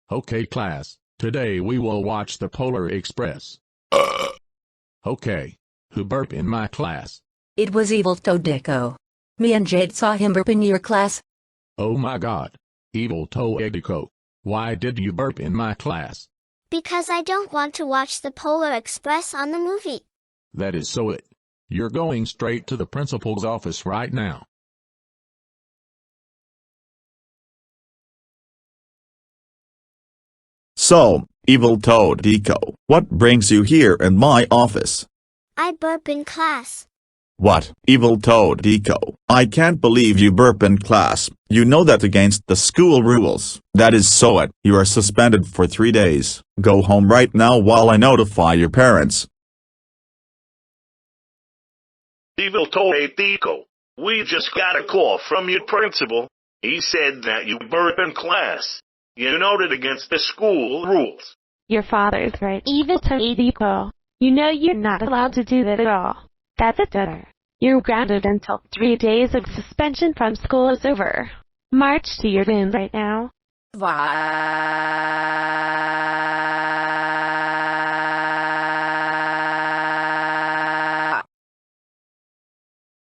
Okay class, today we will watch the Polar Express. Okay, who burped in my class? It was evil Toadiko. Me and Jade saw him burp in your class. Oh my god. Evil Toadiko. Why did you burp in my class? Because I don't want to watch the Polar Express on the movie. That is so it. You're going straight to the principal's office right now. So, evil Toadiko, what brings you here in my office? I burp in class. What, evil Toadiko? I can't believe you burp in class. You know that's against the school rules. That is so it. You are suspended for 3 days. Go home right now while I notify your parents. Evil Toadiko, we just got a call from your principal. He said that you burp in class. You know that against the school rules. Your father is right, evil Toadiko. You know you're not allowed to do that at all. That's a debtor. You're grounded until 3 days of suspension from school is over. March to your room right now.